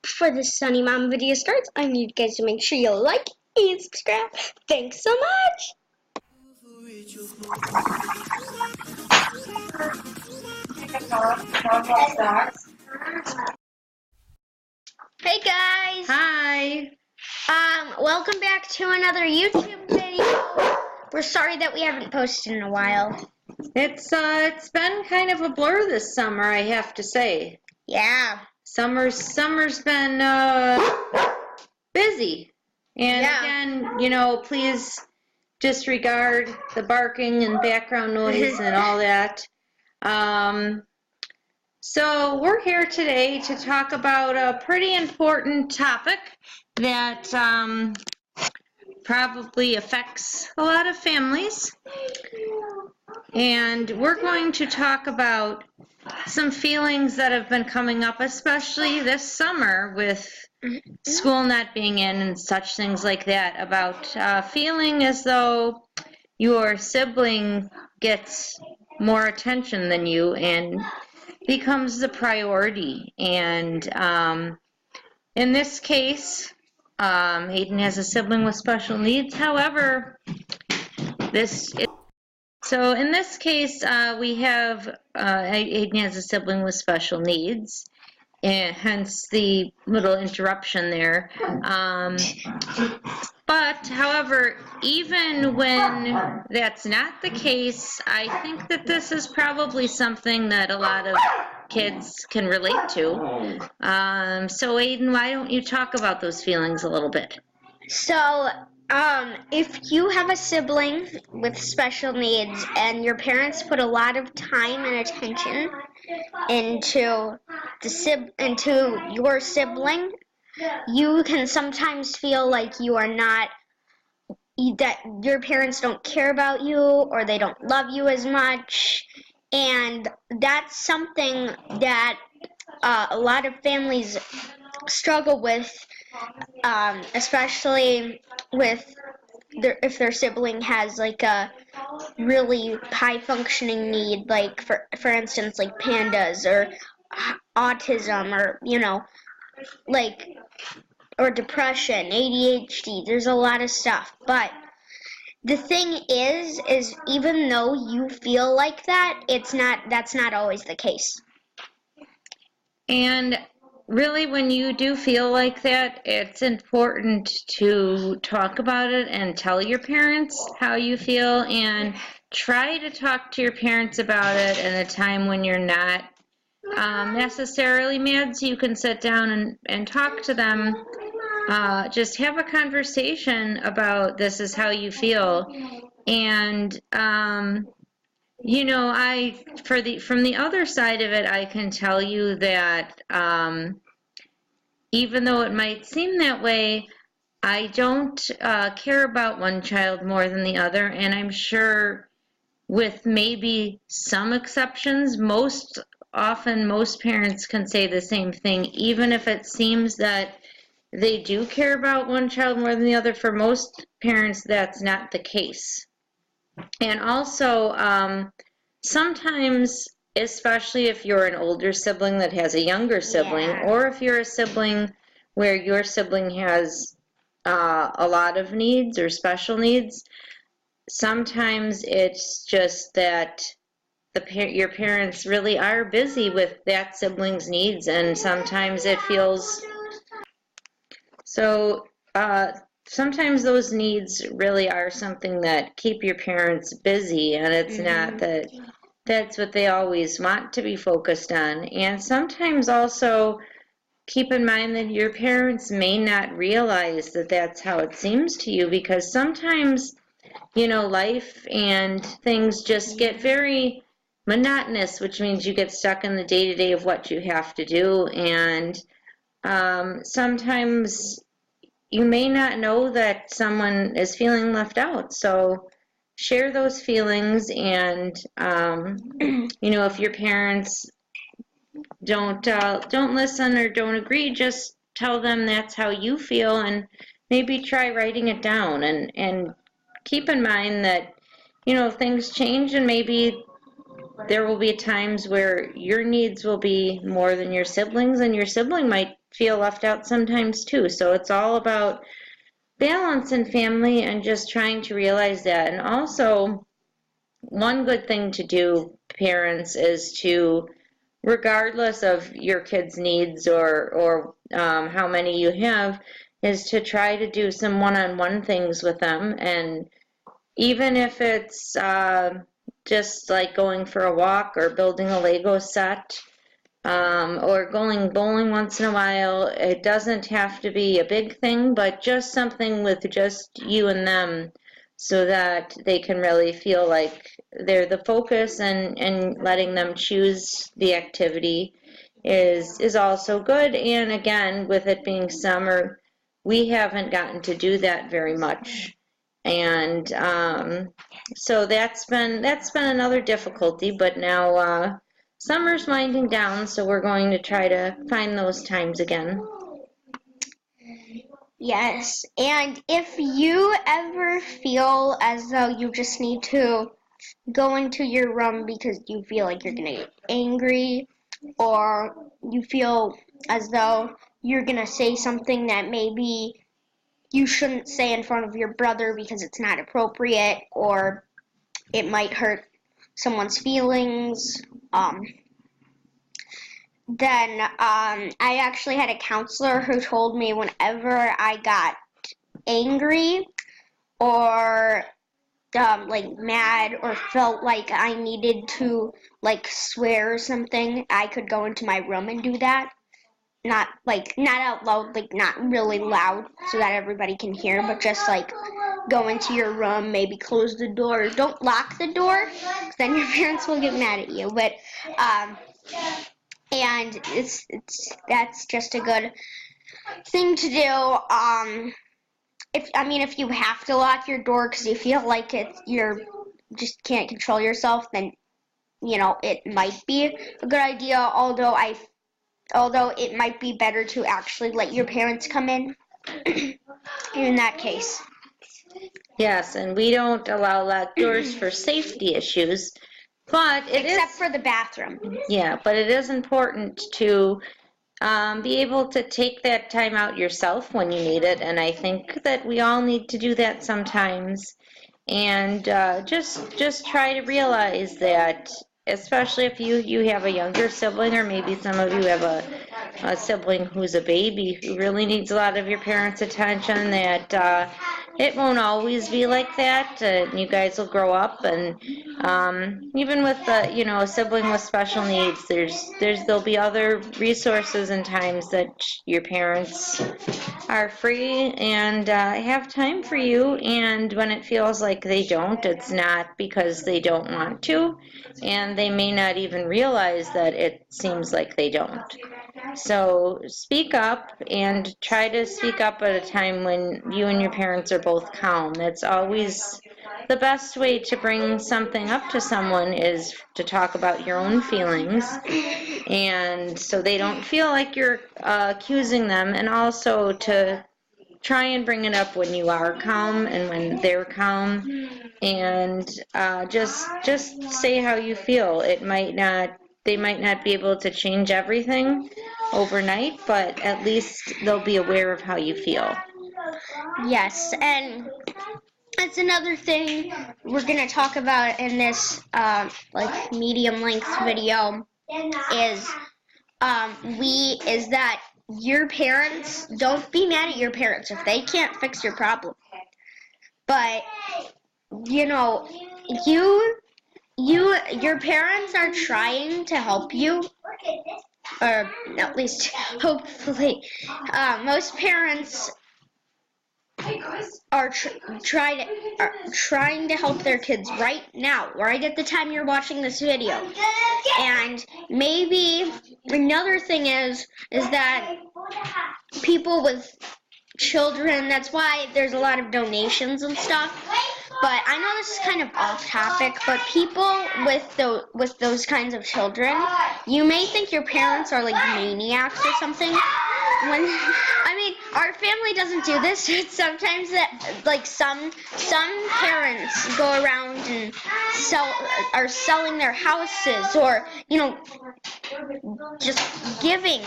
Before this Sunny Mom video starts, I need you guys to make sure you like and subscribe. Thanks so much! Hey guys! Hi! Welcome back to another YouTube video. We're sorry that we haven't posted in a while. It's been kind of a blur this summer, I have to say. Yeah. Summer's been busy. And again, please disregard the barking and background noise and all that. So we're here today to talk about a pretty important topic that probably affects a lot of families. And we're going to talk about some feelings that have been coming up, especially this summer with school not being in and such things like that, about feeling as though your sibling gets more attention than you and becomes the priority. And in this case, Aiden has a sibling with special needs. However, so in this case, we have Aiden has a sibling with special needs, and hence the little interruption there. But, however, even when that's not the case, I think that this is probably something that a lot of kids can relate to. So, Aiden, why don't you talk about those feelings a little bit? So, if you have a sibling with special needs and your parents put a lot of time and attention into your sibling, you can sometimes feel like that your parents don't care about you or they don't love you as much, and that's something that a lot of families struggle with, especially if their sibling has like a really high functioning need, like for instance like pandas or autism, or or depression, ADHD. There's a lot of stuff. But the thing is even though you feel like that, that's not always the case. And really, when you do feel like that, it's important to talk about it and tell your parents how you feel, and try to talk to your parents about it in a time when you're not necessarily mad, so you can sit down and talk to them. Just have a conversation about this is how you feel. And from the other side of it, I can tell you that even though it might seem that way, I don't care about one child more than the other, and I'm sure with maybe some exceptions, most parents can say the same thing, even if it seems that they do care about one child more than the other. For most parents, that's not the case. And also, sometimes, especially if you're an older sibling that has a younger sibling, or if you're a sibling where your sibling has a lot of needs or special needs, sometimes it's just that your parents really are busy with that sibling's needs, and sometimes it feels so. Sometimes those needs really are something that keep your parents busy, and it's not that that's what they always want to be focused on. And sometimes also keep in mind that your parents may not realize that that's how it seems to you, because sometimes, life and things just get very monotonous, which means you get stuck in the day-to-day of what you have to do. And sometimes you may not know that someone is feeling left out. So share those feelings, and if your parents don't listen or don't agree, just tell them that's how you feel, and maybe try writing it down, and keep in mind that things change, and maybe there will be times where your needs will be more than your siblings, and your sibling might feel left out sometimes too. So it's all about balance in family and just trying to realize that. And also, one good thing to do, parents, is to, regardless of your kids' needs or how many you have, is to try to do some one-on-one things with them. And even if it's just like going for a walk or building a Lego set, or going bowling once in a while, it doesn't have to be a big thing, but just something with just you and them, so that they can really feel like they're the focus, and letting them choose the activity is also good. And again, with it being summer, we haven't gotten to do that very much. And so that's been another difficulty, but now summer's winding down, so we're going to try to find those times again. Yes, and if you ever feel as though you just need to go into your room because you feel like you're going to get angry, or you feel as though you're going to say something that maybe you shouldn't say in front of your brother because it's not appropriate, or it might hurt someone's feelings, then I actually had a counselor who told me whenever I got angry or like mad or felt like I needed to like swear or something, I could go into my room and do that. Not out loud, like not really loud so that everybody can hear, but just like go into your room, maybe close the door. Don't lock the door, 'cause then your parents will get mad at you. But and that's just a good thing to do. If you have to lock your door because you feel like you're just can't control yourself, then it might be a good idea. Although it might be better to actually let your parents come in that case. Yes, and we don't allow locked doors for safety issues, but except for the bathroom. Yeah, but it is important to be able to take that time out yourself when you need it, and I think that we all need to do that sometimes. And just try to realize that, especially if you have a younger sibling, or maybe some of you have a sibling who's a baby who really needs a lot of your parents' attention, that it won't always be like that. You guys will grow up, and even with a sibling with special needs, there'll be other resources and times that your parents are free and have time for you. And when it feels like they don't, it's not because they don't want to, and they may not even realize that it seems like they don't. So speak up, and try to speak up at a time when you and your parents are both calm. That's always the best way to bring something up to someone, is to talk about your own feelings, and so they don't feel like you're accusing them, and also to try and bring it up when you are calm and when they're calm, and just say how you feel. They might not be able to change everything overnight, but at least they'll be aware of how you feel. Yes, and that's another thing we're going to talk about in this like medium length video is that your parents, don't be mad at your parents if they can't fix your problem. But your parents are trying to help you, or at least hopefully. Most parents are trying to help their kids right now, right at the time you're watching this video. And maybe another thing is that people with children, that's why there's a lot of donations and stuff. But I know this is kind of off topic, but people with those kinds of children, you may think your parents are like maniacs or something, our family doesn't do this. But sometimes like some parents go around and are selling their houses, or just giving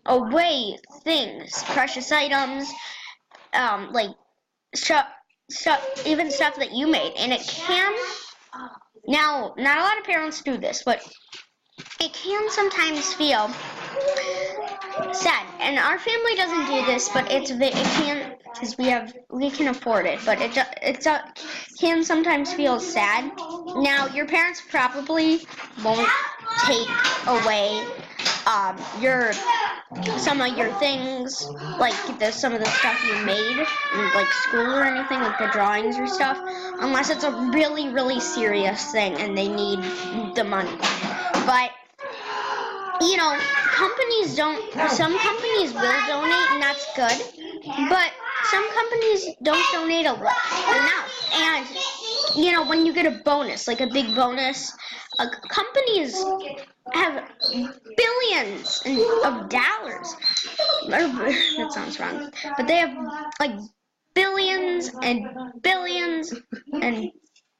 away things, precious items, like stuff, even stuff that you made, and it can. Now, not a lot of parents do this, but it can sometimes feel sad. And our family doesn't do this, but it can, because we can afford it. But it can sometimes feel sad. Now, your parents probably won't take away some of your things, like some of the stuff you made in like school or anything, like the drawings or stuff, unless it's a really, really serious thing and they need the money. But some companies will donate, and that's good, but some companies don't donate enough. And when you get a bonus, like a big bonus, companies have billions of dollars. That sounds wrong, but they have like billions and billions and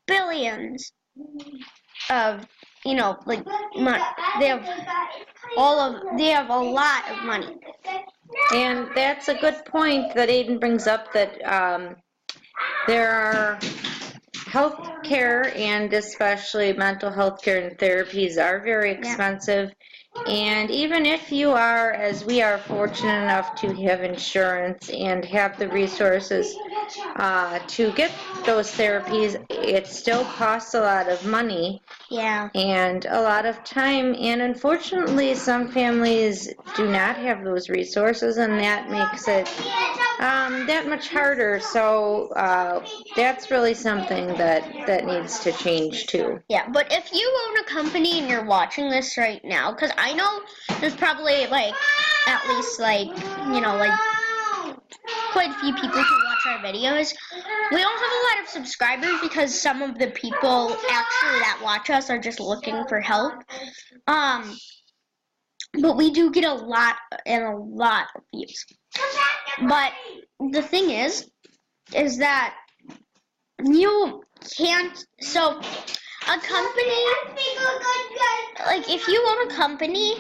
billions of like money. They have a lot of money. And that's a good point that Aiden brings up, that there are health care, and especially mental health care and therapies are very expensive. And even if you are, as we are, fortunate enough to have insurance and have the resources to get those therapies, it still costs a lot of money. Yeah. And a lot of time, and unfortunately some families do not have those resources, and that makes it that much harder. So that's really something that needs to change too. Yeah, but if you own a company and you're watching this right now, because I know there's probably like at least like quite a few people who watch our videos. We don't have a lot of subscribers because some of the people actually that watch us are just looking for help. But we do get a lot of views. But the thing is that you can't. So a company, like if you own a company,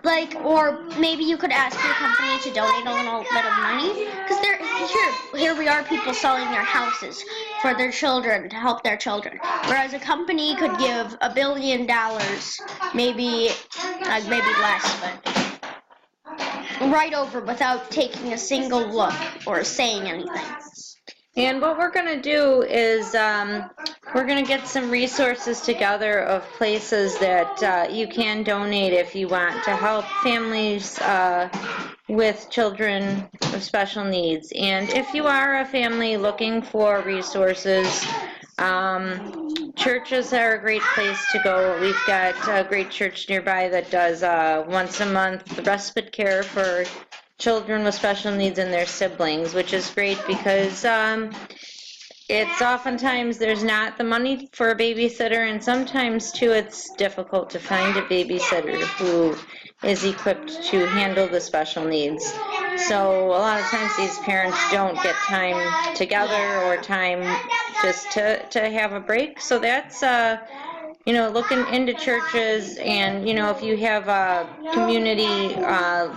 like, or maybe you could ask your company to donate a little bit of money, because here we are, people selling their houses for their children, to help their children, whereas a company could give $1 billion, maybe less, but right over without taking a single look or saying anything. And what we're going to do is we're going to get some resources together of places that you can donate if you want to help families with children with special needs. And if you are a family looking for resources, churches are a great place to go. We've got a great church nearby that does once a month respite care for children with special needs and their siblings, which is great because it's oftentimes there's not the money for a babysitter, and sometimes too it's difficult to find a babysitter who is equipped to handle the special needs. So a lot of times these parents don't get time together or time just to have a break. So that's looking into churches, and if you have a community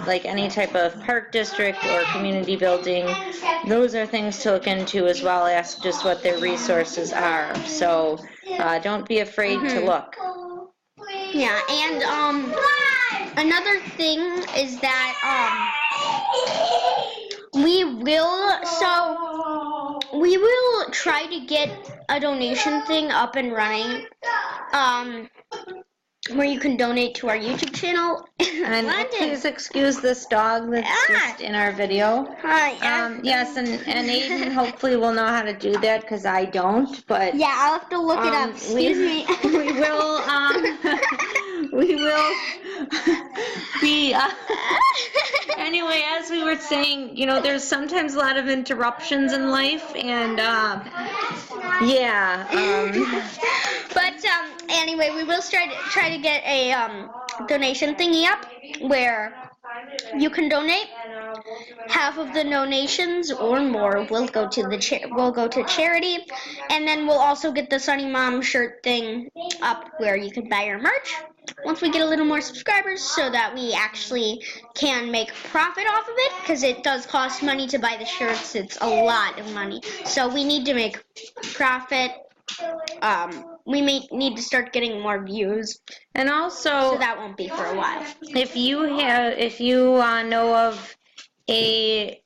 like any type of park district or community building, those are things to look into as well. Ask just what their resources are. So don't be afraid to look. Yeah, and another thing is that we will try to get a donation thing up and running, where you can donate to our YouTube channel. And please excuse this dog that's just in our video. Hi. Yes, and Aiden hopefully will know how to do that because I don't. But yeah, I'll have to look it up. Excuse me. We will. We will be. Anyway, as we were saying, there's sometimes a lot of interruptions in life, and But anyway, we will try to get a donation thingy up where you can donate, half of the donations or more will go to the charity, and then we'll also get the Sunny Mom shirt thing up where you can buy our merch once we get a little more subscribers, so that we actually can make profit off of it, because it does cost money to buy the shirts. It's a lot of money, so we need to make profit. We may need to start getting more views, and also so that won't be for a while. If you know of a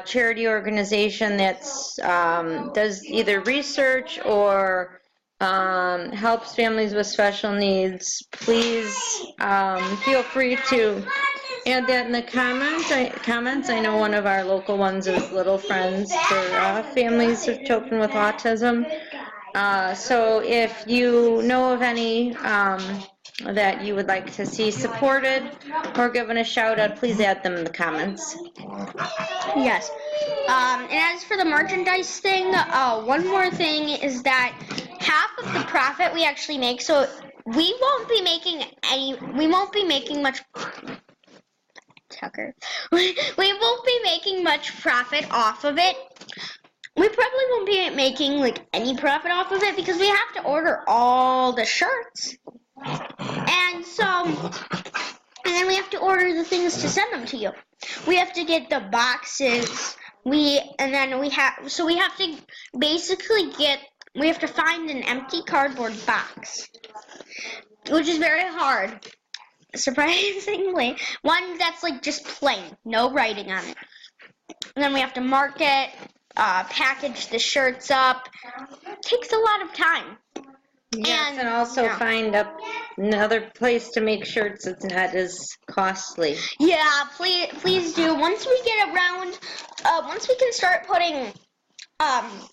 charity organization that's does either research or helps families with special needs, please feel free to add that in the comments. I know one of our local ones is Little Friends for families of children with autism. So if you know of any that you would like to see supported or given a shout out, please add them in the comments. Yes. And as for the merchandise thing, one more thing is that half of the profit we actually make, so we won't be making much, Tucker, we won't be making much profit off of it. We probably won't be making like any profit off of it, because we have to order all the shirts. And then we have to order the things to send them to you. We have to get the boxes. We have to find an empty cardboard box, which is very hard, surprisingly. One that's like just plain, no writing on it. And then we have to mark it, package the shirts up. It takes a lot of time. Yes, and also find another place to make shirts that's not as costly. Yeah, please do. Once we get around, once we can start putting ads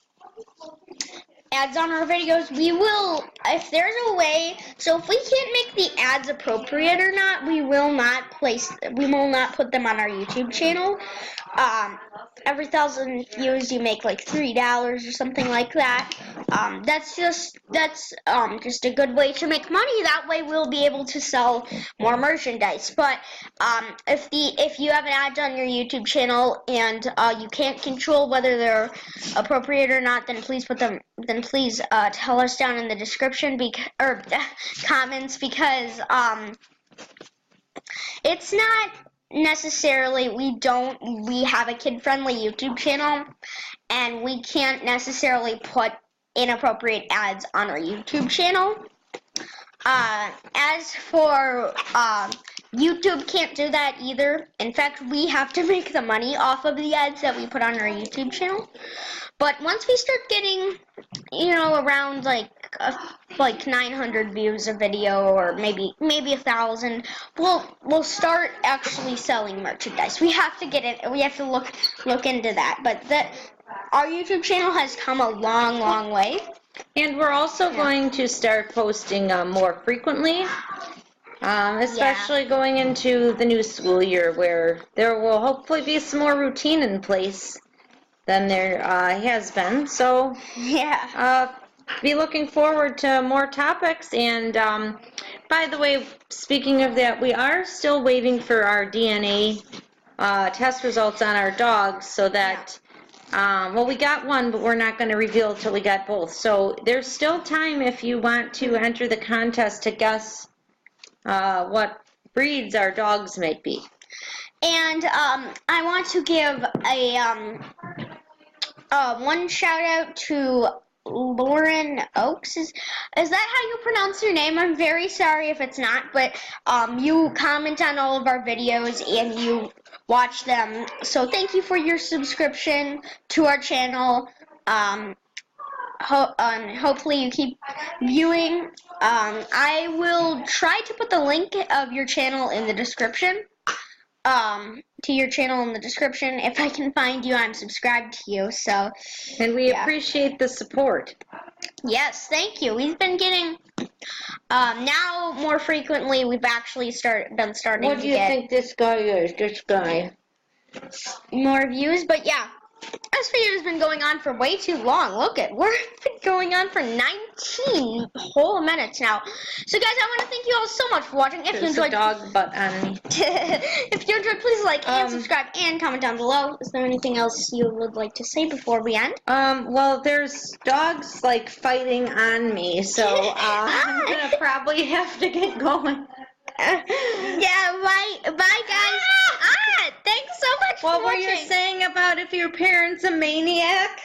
on our videos, we will, if there's a way, so if we can't make the ads appropriate or not, we will not put them on our YouTube channel. Every 1,000 views you make like $3 or something like that. That's just a good way to make money. That way we'll be able to sell more merchandise. But if you have an ad on your YouTube channel and you can't control whether they're appropriate or not, then please tell us down in the description or comments, because it's not necessarily, we have a kid-friendly YouTube channel, and we can't necessarily put inappropriate ads on our YouTube channel. As for YouTube, can't do that either. In fact, we have to make the money off of the ads that we put on our YouTube channel. But once we start getting, around like 900 views a video, or maybe 1,000, we'll start actually selling merchandise. We have to get it. We have to look into that. But our YouTube channel has come a long, long way. And we're also going to start posting more frequently, especially going into the new school year, where there will hopefully be some more routine in place than there has been. So be looking forward to more topics. And by the way, speaking of that, we are still waiting for our DNA test results on our dogs, so that we got one, but we're not going to reveal till we got both. So there's still time if you want to enter the contest to guess what breeds our dogs might be. And I want to give one shout out to Lauren Oaks. Is that how you pronounce your name? I'm very sorry if it's not, but you comment on all of our videos and you watch them. So thank you for your subscription to our channel. Hopefully you keep viewing. I will try to put the link of your channel in the description. To your channel in the description. If I can find you, I'm subscribed to you. So, and we appreciate the support. Yes, thank you. We've been getting now more frequently. We've actually been starting. What do you think this guy is? This guy. More views, but yeah. This video has been going on for way too long. Look at, we've been going on for 19 whole minutes now. So guys, I want to thank you all so much for watching. If you There's enjoyed, a dog butt on me. if you enjoyed, please like and subscribe and comment down below. Is there anything else you would like to say before we end? Well, there's dogs like fighting on me, so I'm gonna probably have to get going. Yeah, bye guys. Thanks so much What for were watching. you saying about if your parent's a maniac?